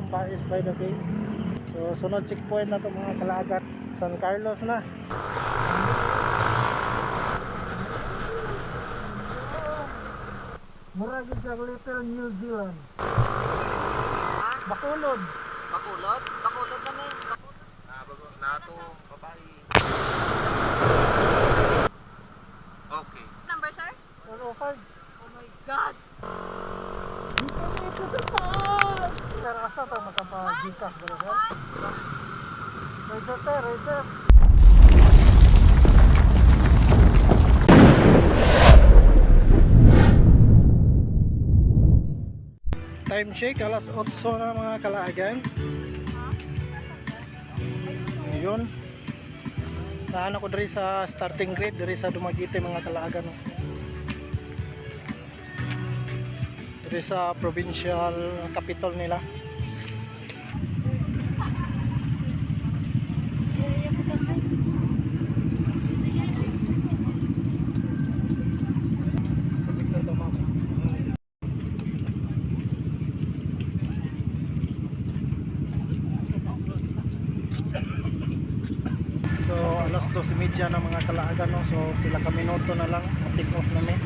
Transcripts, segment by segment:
Pais by the Bay. So sunod checkpoint na to mga kalagat, San Carlos na. Murag sa Little New Zealand. Bacolod. Bakulod? Bakulod na may. Nato, babae. Okay. Number, sir? 105. Oh my God! Dito sa taas! Pero asa ito makapag-gikas ba rin? Razor tayo, razor. Time check, alas 8 na mga kalaagan. Yun. Naano ko diri sa starting grid, diri sa Dumaguete mga kalaagan. Diri sa provincial capital nila. So alas 12:30 na mga kalaagan, no? So pila ka minuto na lang take off na may.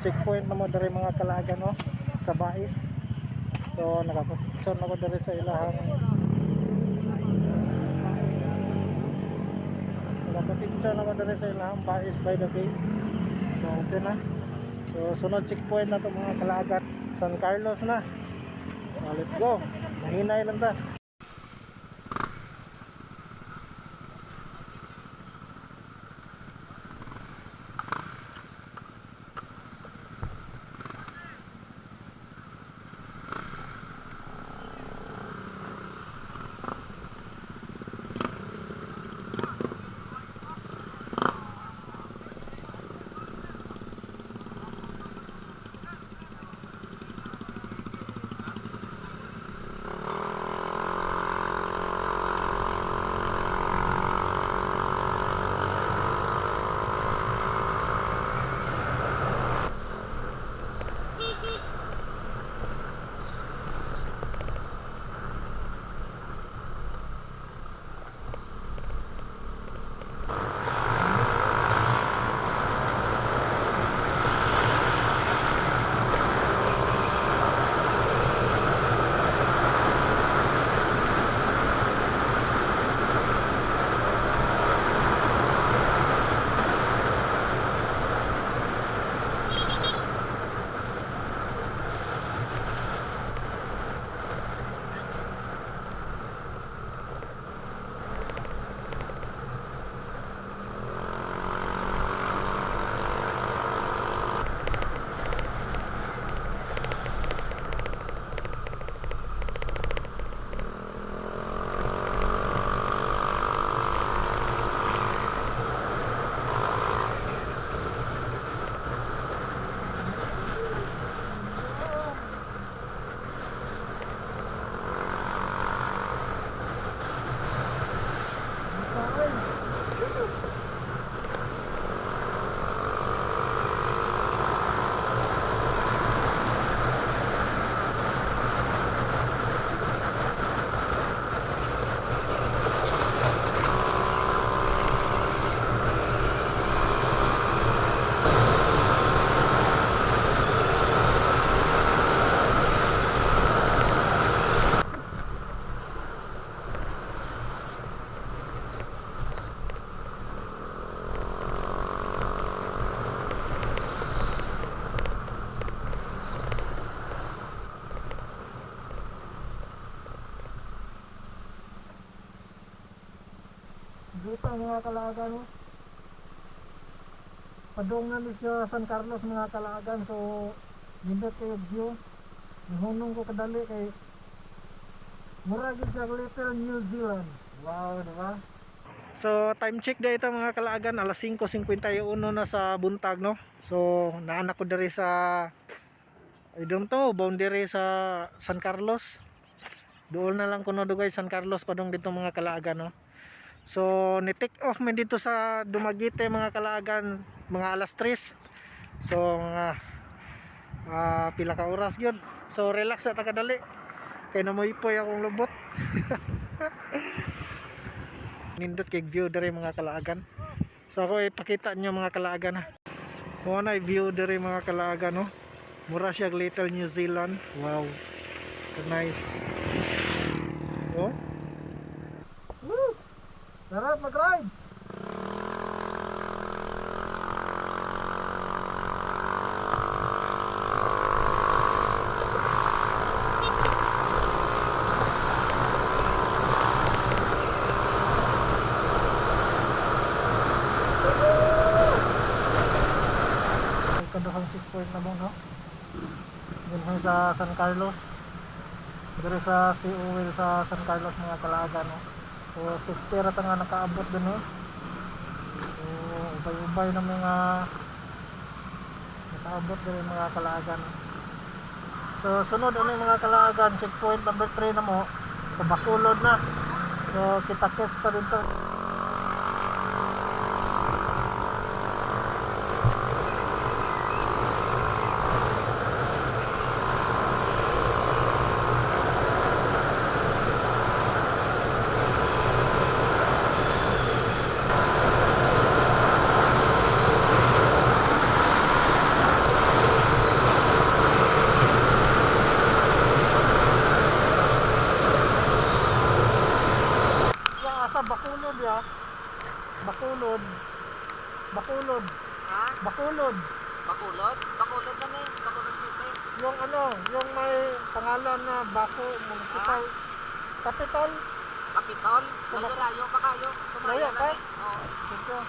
checkpoint na mo dari mga kalagan no sa Bais. So nakapicture na ko dari sa ilahang nakapicture na ko dari sa ilahang Bais by the Bay. So okay na. So sunod checkpoint na to mga kalagan, San Carlos na. So, let's go. Mahinay lang ta. Dito mga kalagan no. Padung na siya San Carlos mga kalagan, so nindot kayo view. Nihunong ko kadali kay mura gid sa Little New Zealand. Wow, di ba? So time check da ito mga kalagan, alas 5:51 na sa buntag no. So naanak ko diri sa idong to boundary sa San Carlos. Doon na lang kuno dugay San Carlos padung dito mga kalagan no. So ni-take off man dito sa Dumaguete mga kalagan mga alas 3. So mga pila ka oras gyud. So relax sa tagadali. Kay namoypoy akong lubot. Nindot kay view diri mga kalagan. So ako ipakita nyo mga kalagan ha. Mo na view diri mga kalagan no. Mura siya Little New Zealand. Wow. Nice. Oh. Woo! Sarap mag-ride! Kaduhang checkpoint na mo no? Dito sa San Carlos. Dito sa Seaway sa San Carlos mga kalagan no? So, 50 rata nga nakaabot din eh. So, ubay-ubay na mga nakaabot din yung mga kalagan. So, sunod ano yung mga kalagan, checkpoint number 3 na mo, sa Bacolod na. So, kita-kits pa din to. Bacolod. Bacolod? Bacolod na eh. Bacolod City. Yung ano, yung may pangalan na Baco Municipal Capital. Kapitol? Layo-layo pa kayo. Sumaya Layo lang pa? eh. Oo. Thank you.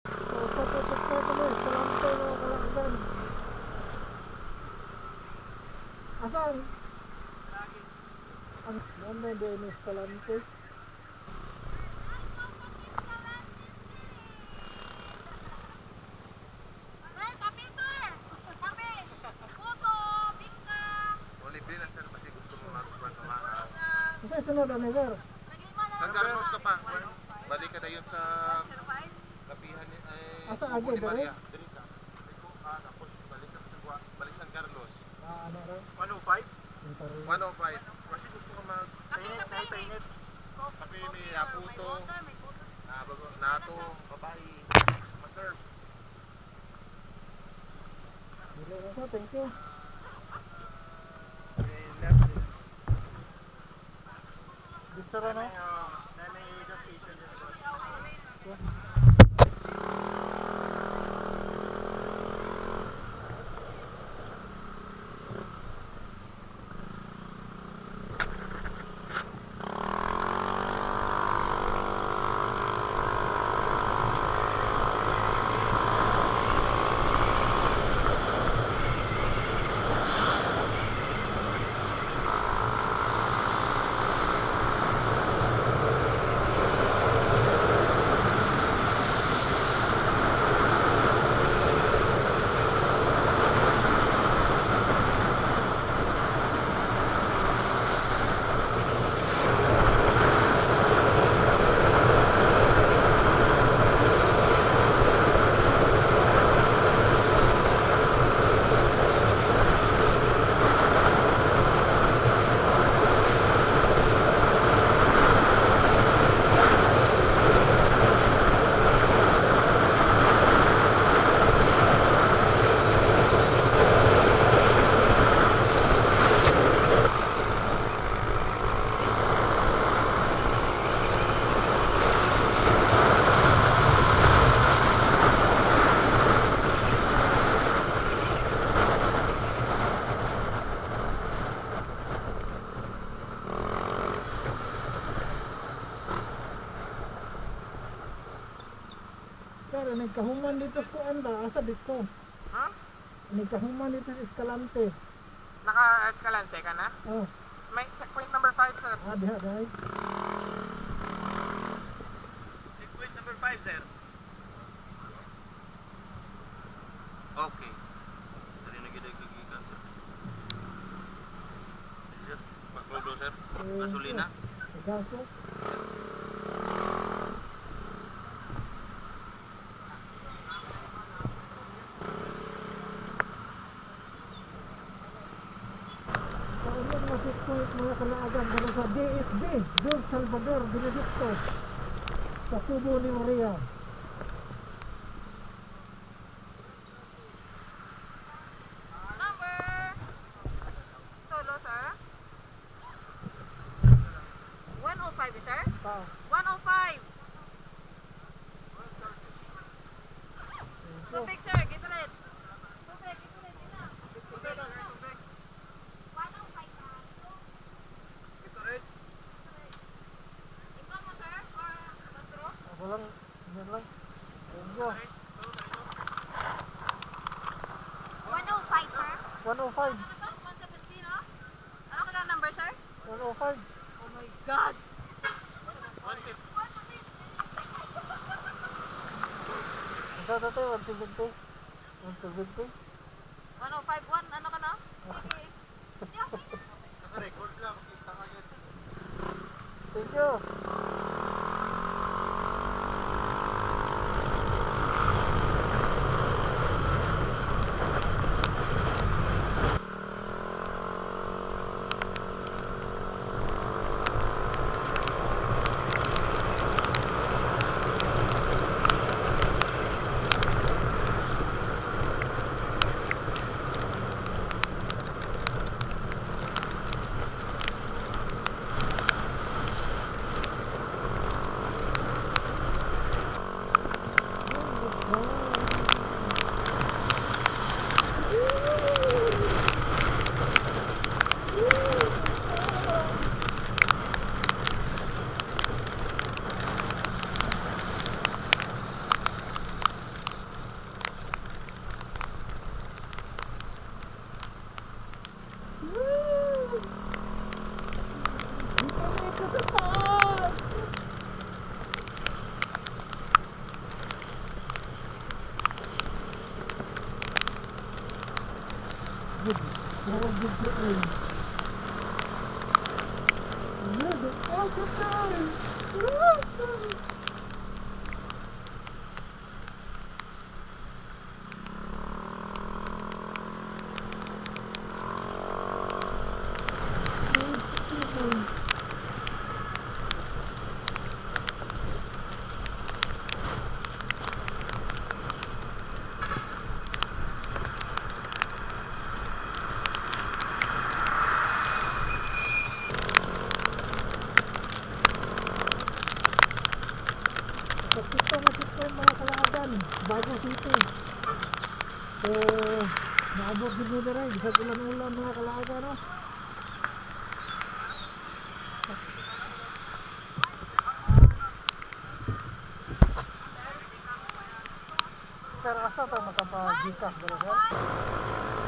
So, patutok pa tuloy. Kalante mga kalanggan. Asan? Ang ano din is Kalante. Libre na sir kasi gusto mo magkuhan sa mga. Kasi sunod ano sir? San Carlos ka pa. Balik ka na yun sa kapihan ni Asa Kubo agi, ni dali? Maria. Dali ka. Tapos balik ka sa balik San Carlos. Ano rin? 105? Yung parang- 105. Kasi gusto ko mag painit. Kape ni Aputo. Nato, babae. Maserve. Dili na siya, thank you. Dito rin no? Pero nagkahuman dito sa anda, asa dito? Ha? Nagkahuman dito sa Escalante. Naka-escalante ka na? Oh, May checkpoint number 5 sir. diha dahil. Checkpoint number 5, sir. Okay. Dali na gid kagikan, sir. Sir, magpaulo, sir. Gasolina. Gaso. Ang mga checkpoint mga kalaagan ano sa DSB, Don Salvador Benedicto sa Kubo ni Maria. Number solo sir. 105 sir. Ah, 105. Tubig sir, Gatorade. Tubig, Gatorade na. Tubig. 105 ka. Ikaw mo sir or Castro? ako lang, yan lang. Thank you. 105 sir. 105. Ano to? 170 no? Ano ka number sir? 105. Oh my god. Ito, 170. 170. 1051, ano ka na? Sige. Naka-record lang, kita ka yun. Thank you. Good. Good, good, good, good. Good. Oh, good time. Ito yung mga kalagan, bago city. So, naabot din nila rin, bisag ulan-ulan mga kalagan, no? Pero asa ito makapagikas, bro, sir?